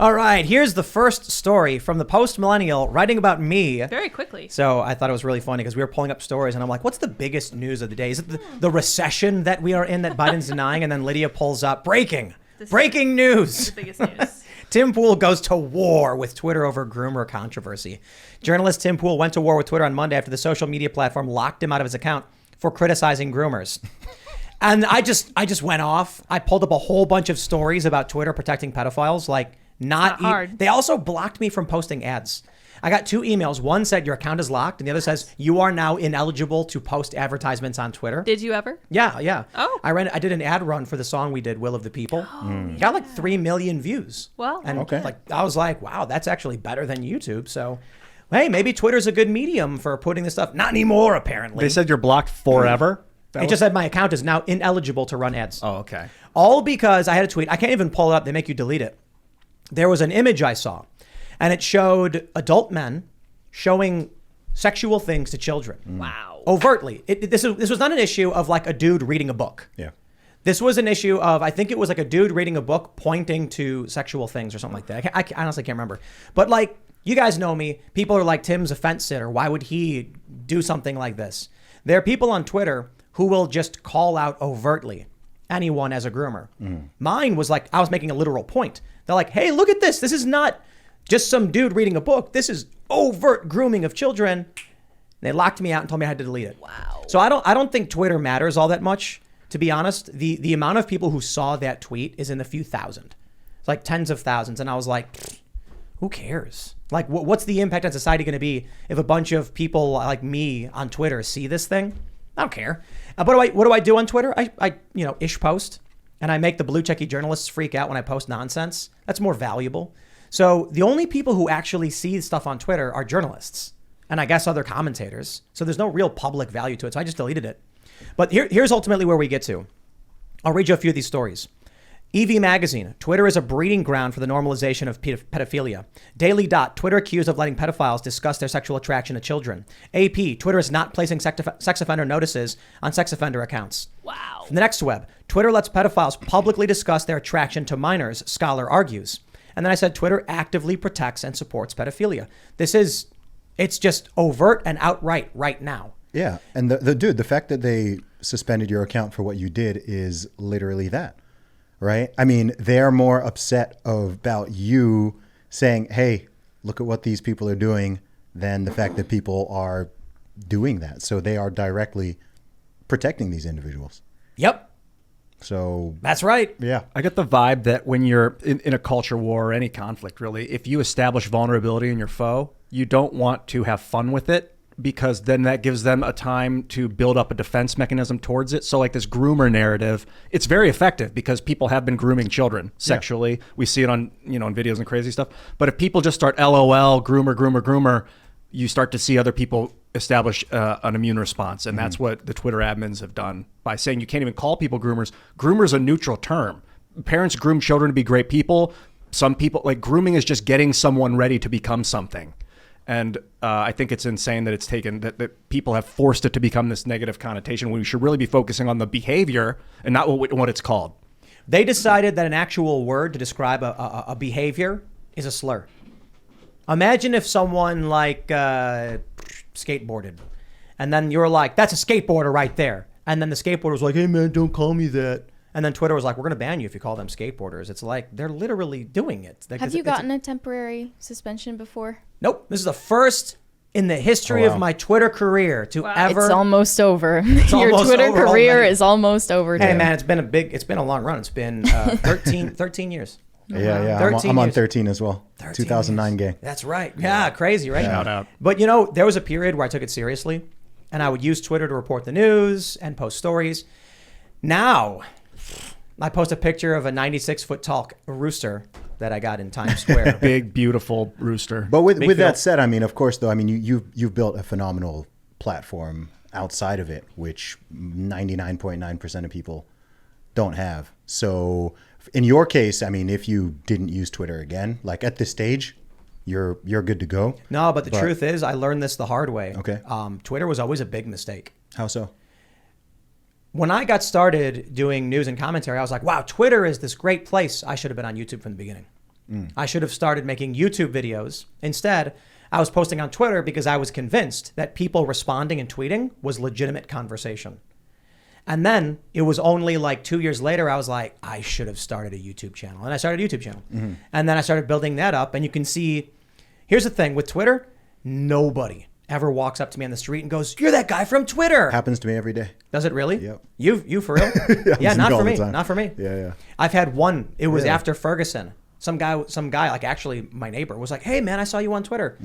All right, here's the first story from the post-millennial writing about me. Very quickly. So I thought it was really funny because we were pulling up stories and I'm like, what's the biggest news of the day? Is it the recession that we are in that Biden's denying? And then Lydia pulls up, breaking news. The biggest news. Tim Pool goes to war with Twitter over groomer controversy. Journalist Tim Pool went to war with Twitter on Monday after the social media platform locked him out of his account for criticizing groomers. And I just went off. I pulled up a whole bunch of stories about Twitter protecting pedophiles. Like, not hard. They also blocked me from posting ads. I got 2 emails. One said your account is locked, and the other says you are now ineligible to post advertisements on Twitter. Did you ever? Yeah. Oh. I did an ad run for the song we did, Will of the People. Got like 3 million views. Well, and I was like, wow, that's actually better than YouTube. So, hey, maybe Twitter's a good medium for putting this stuff. Not anymore, apparently. They said you're blocked forever. It just said my account is now ineligible to run ads. Oh, okay. All because I had a tweet. I can't even pull it up. They make you delete it. There was an image I saw, and it showed adult men showing sexual things to children. Wow. Overtly. This was not an issue of like a dude reading a book. Yeah. This was an issue of, I think it was like a dude reading a book pointing to sexual things or something like that. I honestly can't remember. But like, you guys know me. People are like, Tim's a fence sitter. Why would he do something like this? There are people on Twitter who will just call out overtly anyone as a groomer. Mine was like, I was making a literal point. They're like, hey, look at this. This is not just some dude reading a book. This is overt grooming of children. And they locked me out and told me I had to delete it. Wow. So I don't think Twitter matters all that much, to be honest. The amount of people who saw that tweet is in the few thousand. It's like tens of thousands. And I was like, who cares? Like, what's the impact on society going to be if a bunch of people like me on Twitter see this thing? I don't care. What do I do on Twitter? I ish post, and I make the blue checky journalists freak out when I post nonsense. That's more valuable. So the only people who actually see stuff on Twitter are journalists and I guess other commentators. So there's no real public value to it. So I just deleted it. But here's ultimately where we get to. I'll read you a few of these stories. EV Magazine, Twitter is a breeding ground for the normalization of pedophilia. Daily Dot, Twitter accused of letting pedophiles discuss their sexual attraction to children. AP, Twitter is not placing sex offender notices on sex offender accounts. Wow. From the Next Web, Twitter lets pedophiles publicly discuss their attraction to minors, Scholar argues. And then I said, Twitter actively protects and supports pedophilia. It's just overt and outright right now. Yeah. And the fact that they suspended your account for what you did is literally that. Right? I mean, they're more upset about you saying, hey, look at what these people are doing than the fact that people are doing that. So they are directly protecting these individuals. Yep. So that's right. Yeah. I get the vibe that when you're in a culture war or any conflict, really, if you establish vulnerability in your foe, you don't want to have fun with it, because then that gives them a time to build up a defense mechanism towards it. So like this groomer narrative, it's very effective because people have been grooming children sexually. Yeah. We see it on, on videos and crazy stuff. But if people just start LOL, groomer, you start to see other people establish an immune response. And that's what the Twitter admins have done by saying you can't even call people groomers. Groomer's a neutral term. Parents groom children to be great people. Some people, like, grooming is just getting someone ready to become something. And I think it's insane that it's taken, that people have forced it to become this negative connotation when we should really be focusing on the behavior and not what it's called. They decided that an actual word to describe a behavior is a slur. Imagine if someone like skateboarded, and then you're like, that's a skateboarder right there. And then the skateboarder was like, hey man, don't call me that. And then Twitter was like, we're going to ban you if you call them skateboarders. It's like, they're literally doing it. Have you gotten a temporary suspension before? Nope. This is the first in the history of my Twitter career to ever. It's almost over. It's Your almost Twitter over career already. is almost over. Hey too. man, it's been a long run. It's been 13 years. Yeah. 13 I'm on years. 13 as well. 2009 gang. That's right. Yeah, crazy, right? Shout out. But there was a period where I took it seriously, and I would use Twitter to report the news and post stories. Now, I post a picture of a 96-foot tall rooster that I got in Times Square. Big, beautiful rooster. But with that said, I mean, of course, though, I mean, you've built a phenomenal platform outside of it, which 99.9% of people don't have. So in your case, I mean, if you didn't use Twitter again, like at this stage, you're good to go. No, but the truth is, I learned this the hard way. Okay. Twitter was always a big mistake. How so? When I got started doing news and commentary, I was like, wow, Twitter is this great place. I should have been on YouTube from the beginning. I should have started making YouTube videos. Instead, I was posting on Twitter because I was convinced that people responding and tweeting was legitimate conversation. And then it was only like 2 years later, I was like, I should have started a YouTube channel. And I started a YouTube channel. And then I started building that up. And you can see, here's the thing with Twitter, nobody ever walks up to me on the street and goes, "You're that guy from Twitter." Happens to me every day. Does it really? Yep. You for real? Yeah, not for me. Not for me. Yeah. I've had one. It was Really? after Ferguson. Some guy, like actually my neighbor, was like, "Hey man, I saw you on Twitter."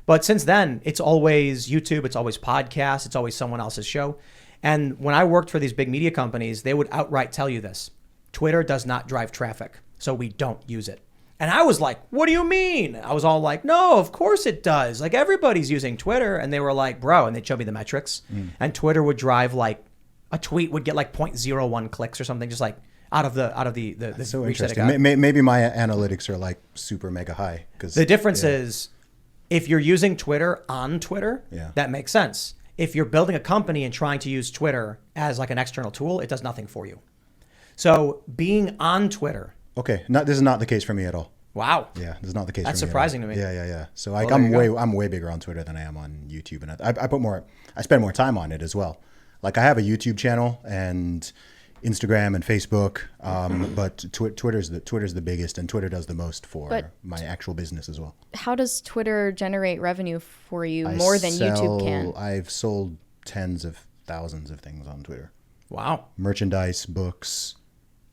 But since then, it's always YouTube, it's always podcasts, it's always someone else's show. And when I worked for these big media companies, they would outright tell you this: Twitter does not drive traffic, so we don't use it. And I was like, "What do you mean?" I was all like, "No, of course it does. Like everybody's using Twitter." And they were like, "Bro," and they'd show me the metrics. And Twitter would drive like a tweet would get like 0.01 clicks or something, just like out of the So reach that it interesting. got. Maybe my analytics are like super mega high. Cause, The difference is if you're using Twitter on Twitter, Yeah. that makes sense. If you're building a company and trying to use Twitter as like an external tool, it does nothing for you. So being on Twitter. Okay, this is not the case for me at all. Wow. Yeah, this is not the case. That's for me at surprising all. to me. Yeah. So like, Well, there you I'm way bigger on Twitter than I am on YouTube, and I spend more time on it as well. Like I have a YouTube channel and Instagram and Facebook, but Twitter's the biggest, and Twitter does the most for But- my actual business as well. How does Twitter generate revenue for you more than YouTube can? I've sold tens of thousands of things on Twitter. Wow. Merchandise, books.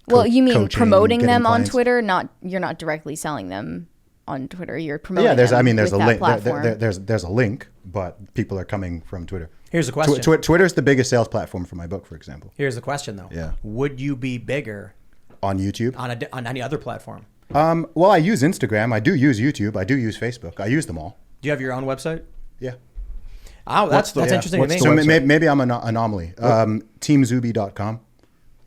Well, you mean coaching, promoting getting them on clients. Twitter? You're not directly selling them on Twitter. You're promoting Yeah, there's them there's with a that link. platform. There's a link, but people are coming from Twitter. Here's the question. Twitter's the biggest sales platform for my book, for example. Here's the question though. Yeah. Would you be bigger On YouTube. on any other platform? Well, I use Instagram. I do use YouTube. I do use Facebook. I use them all. Do you have your own website? Yeah. Oh, that's the- interesting to what's me. the So website? maybe I'm an anomaly. Teamzuby.com.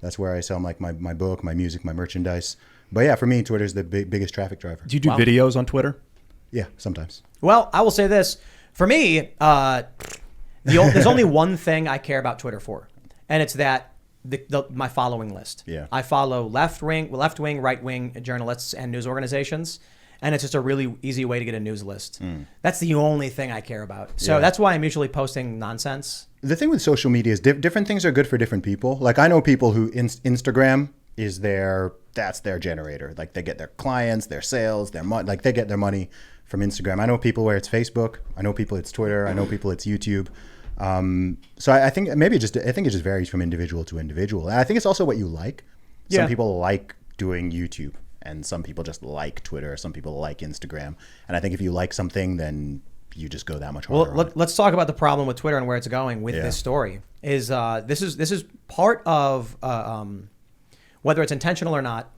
That's where I sell like my book, my music, my merchandise. But yeah, for me, Twitter's the biggest traffic driver. Do you do videos on Twitter? Yeah, sometimes. Well, I will say this. For me, there's only one thing I care about Twitter for, and it's that my following list. Yeah. I follow left wing, right wing journalists and news organizations, and it's just a really easy way to get a news list. That's the only thing I care about. So Yeah. that's why I'm usually posting nonsense. The thing with social media is different things are good for different people. Like I know people who Instagram is that's their generator. Like they get their clients, their sales, their money. Like they get their money from Instagram. I know people where it's Facebook. I know people it's Twitter. I know people it's YouTube. So I think it just varies from individual to individual. And I think it's also what you like. Yeah. Some people like doing YouTube, and some people just like Twitter. Some people like Instagram. And I think if you like something, then you just go that much harder. Well, let's talk about the problem with Twitter and where it's going with Yeah. this story. This is part of whether it's intentional or not.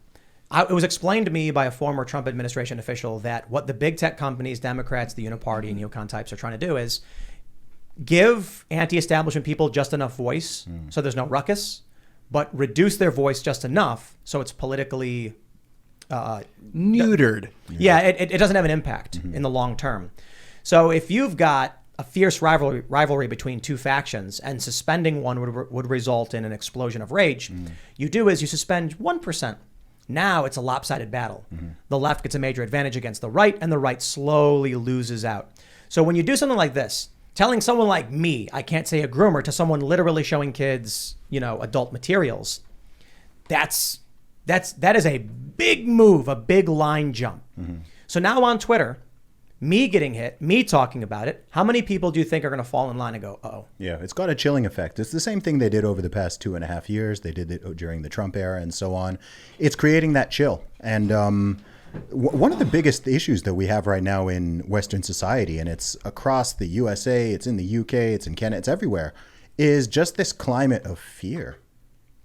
It was explained to me by a former Trump administration official that what the big tech companies, Democrats, the Uniparty, and neocon types are trying to do is give anti-establishment people just enough voice so there's no ruckus, but reduce their voice just enough so it's politically Neutered. yeah, it doesn't have an impact in the long term. So if you've got a fierce rivalry between two factions and suspending one would result in an explosion of rage, you do is you suspend 1%. Now it's a lopsided battle. The left gets a major advantage against the right, and the right slowly loses out. So when you do something like this, telling someone like me, I can't say a groomer, to someone literally showing kids, adult materials, that is a big move, a big line jump. So now on Twitter, me getting hit, me talking about it, how many people do you think are going to fall in line and go, uh-oh? Yeah, it's got a chilling effect. It's the same thing they did over the past 2.5 years. They did it during the Trump era and so on. It's creating that chill. And one of the biggest issues that we have right now in Western society, and it's across the USA, it's in the UK, it's in Canada, it's everywhere, is just this climate of fear.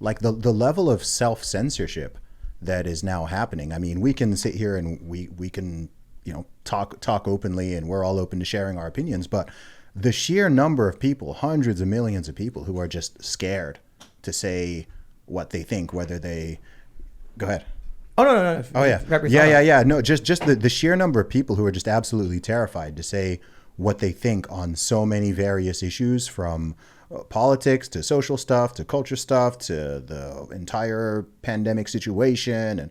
Like the level of self-censorship that is now happening. I mean, we can sit here and we can talk openly, and we're all open to sharing our opinions, but the sheer number of people, hundreds of millions of people who are just scared to say what they think, whether they go ahead. Oh, no. Oh yeah. Wrap your thought up. Yeah. No, just the sheer number of people who are just absolutely terrified to say what they think on so many various issues, from politics to social stuff to culture stuff to the entire pandemic situation. And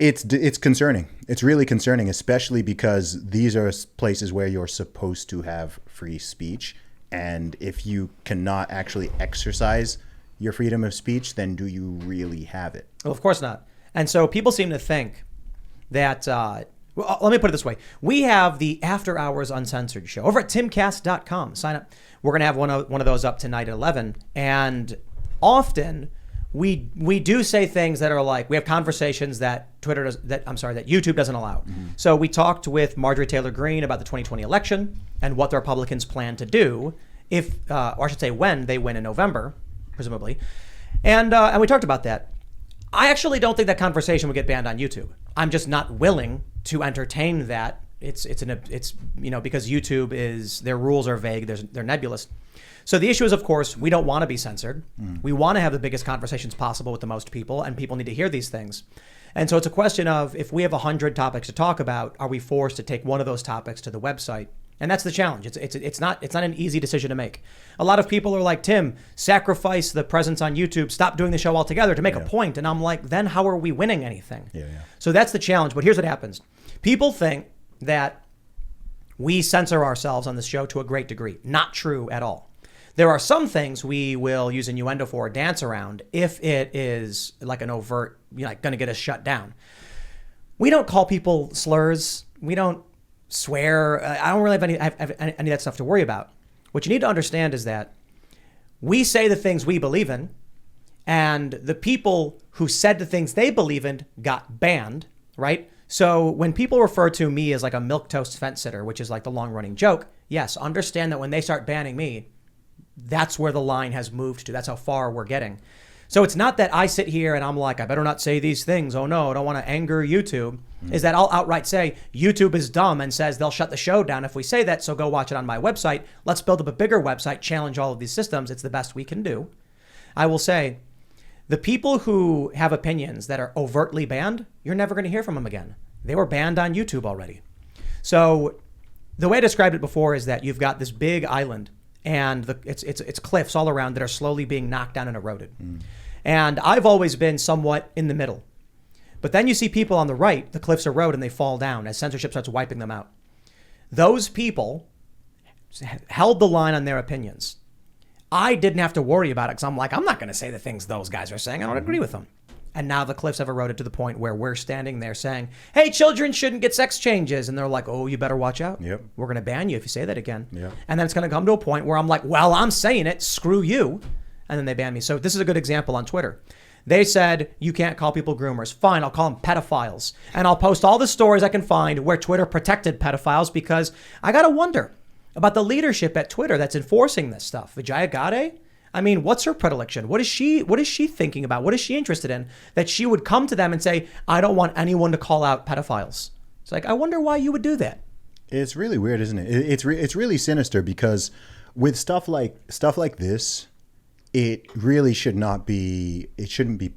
It's concerning. It's really concerning, especially because these are places where you're supposed to have free speech. And if you cannot actually exercise your freedom of speech, then do you really have it? Well, of course not. And so people seem to think that, well, let me put it this way. We have the After Hours Uncensored show over at timcast.com. Sign up. We're going to have one of those up tonight at 11. And often we do say things that are like, we have conversations that that YouTube doesn't allow. So we talked with Marjorie Taylor Greene about the 2020 election and what the Republicans plan to do if, or I should say when they win in November, presumably. And we talked about that. I actually don't think that conversation would get banned on YouTube. I'm just not willing to entertain that. It's because YouTube their rules are vague. They're nebulous. So the issue is, of course, we don't want to be censored. We want to have the biggest conversations possible with the most people, and people need to hear these things. And so it's a question of, if we have 100 topics to talk about, are we forced to take one of those topics to the website? And that's the challenge. It's not an easy decision to make. A lot of people are like, Tim, sacrifice the presence on YouTube, stop doing the show altogether to make a point. And I'm like, then how are we winning anything? Yeah. So that's the challenge. But here's what happens. People think that we censor ourselves on this show to a great degree. Not true at all. There are some things we will use innuendo for or dance around if it is like an overt, like going to get us shut down. We don't call people slurs. We don't swear. I don't really have any of that stuff to worry about. What you need to understand is that we say the things we believe in, and the people who said the things they believe in got banned, right? So when people refer to me as like a milquetoast fence sitter, which is like the long running joke, yes, understand that when they start banning me, that's where the line has moved to. That's how far we're getting. So it's not that I sit here and I'm like, I better not say these things. Oh no, I don't want to anger YouTube. Is that I'll outright say YouTube is dumb and says they'll shut the show down if we say that. So go watch it on my website. Let's build up a bigger website, challenge all of these systems. It's the best we can do. I will say the people who have opinions that are overtly banned, you're never going to hear from them again. They were banned on YouTube already. So the way I described it before is that you've got this big island and it's cliffs all around that are slowly being knocked down and eroded. And I've always been somewhat in the middle. But then you see people on the right, the cliffs erode and they fall down as censorship starts wiping them out. Those people held the line on their opinions. I didn't have to worry about it because I'm like, I'm not going to say the things those guys are saying. I don't agree with them. And now the cliffs have eroded to the point where we're standing there saying, hey, children shouldn't get sex changes. And they're like, oh, you better watch out. Yep. We're going to ban you if you say that again. Yep. And then it's going to come to a point where I'm like, well, I'm saying it. Screw you. And then they ban me. So this is a good example on Twitter. They said, you can't call people groomers. Fine, I'll call them pedophiles. And I'll post all the stories I can find where Twitter protected pedophiles, because I got to wonder about the leadership at Twitter that's enforcing this stuff. Vijaya Gadde? I mean, what's her predilection? What is she thinking about? What is she interested in that she would come to them and say, I don't want anyone to call out pedophiles? It's like, I wonder why you would do that. It's really weird, isn't it? It's really sinister, because with stuff like this, it really shouldn't be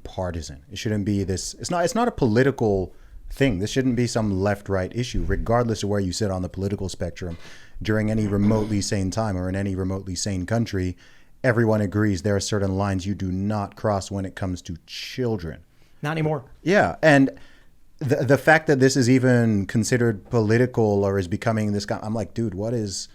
partisan. It shouldn't be this. It's not a political thing. This shouldn't be some left-right issue, regardless of where you sit on the political spectrum. During any remotely sane time or in any remotely sane country, everyone agrees there are certain lines you do not cross when it comes to children. Not anymore. Yeah, and the fact that this is even considered political or is becoming this guy, I'm like, dude, what is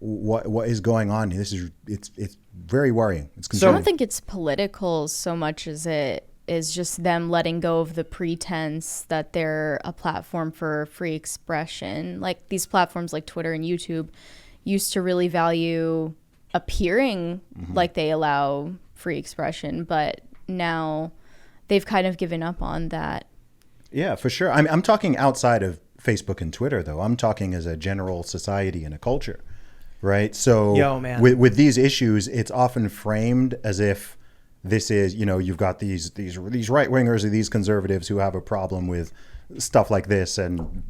going on here? It's very worrying. It's concerning. So I don't think it's political so much as it is just them letting go of the pretense that they're a platform for free expression. Like these platforms like Twitter and YouTube used to really value appearing like they allow free expression, but now they've kind of given up on that. Yeah, for sure. I'm talking outside of Facebook and Twitter, though. I'm talking as a general society and a culture, right? So with these issues, it's often framed as if this is, you've got these right wingers or these conservatives who have a problem with stuff like this, and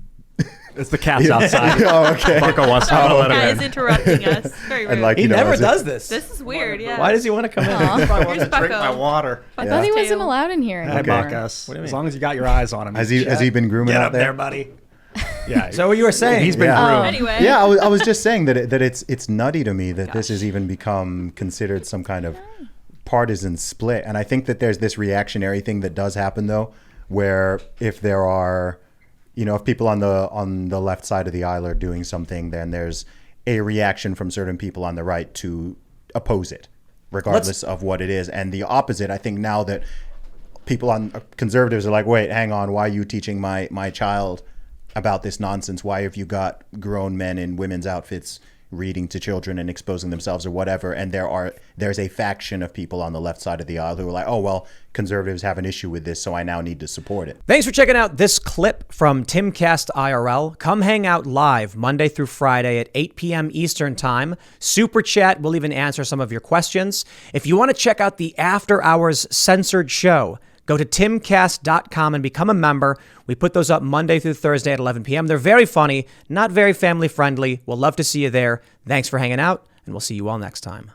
it's the cat's outside. Oh, okay. Marco wants to let him in. He's interrupting us. Very rude. And he never does this. This is weird, yeah. Why does he want to come in? I want to drink my water. I thought he wasn't allowed in here anymore. Hey, Marcus. What do you mean? As long as you got your eyes on him. Has he been grooming out there, buddy? Yeah. So what you were saying? He's been groomed. Anyway. Yeah, I was just saying that it's nutty to me that this has even become considered some kind of partisan split. And I think that there's this reactionary thing that does happen, though, where if there are, if people on the left side of the aisle are doing something, then there's a reaction from certain people on the right to oppose it, regardless of what it is. And the opposite, I think now that people on conservatives are like, wait, hang on, why are you teaching my child about this nonsense? Why have you got grown men in women's outfits reading to children and exposing themselves or whatever? And there's a faction of people on the left side of the aisle who are like, oh, well, conservatives have an issue with this, so I now need to support it. Thanks for checking out this clip from Timcast IRL. Come hang out live Monday through Friday at 8 p.m. Eastern Time. Super Chat will even answer some of your questions. If you want to check out the After Hours Censored Show, go to timcast.com and become a member. We put those up Monday through Thursday at 11 p.m. They're very funny, not very family friendly. We'll love to see you there. Thanks for hanging out, and we'll see you all next time.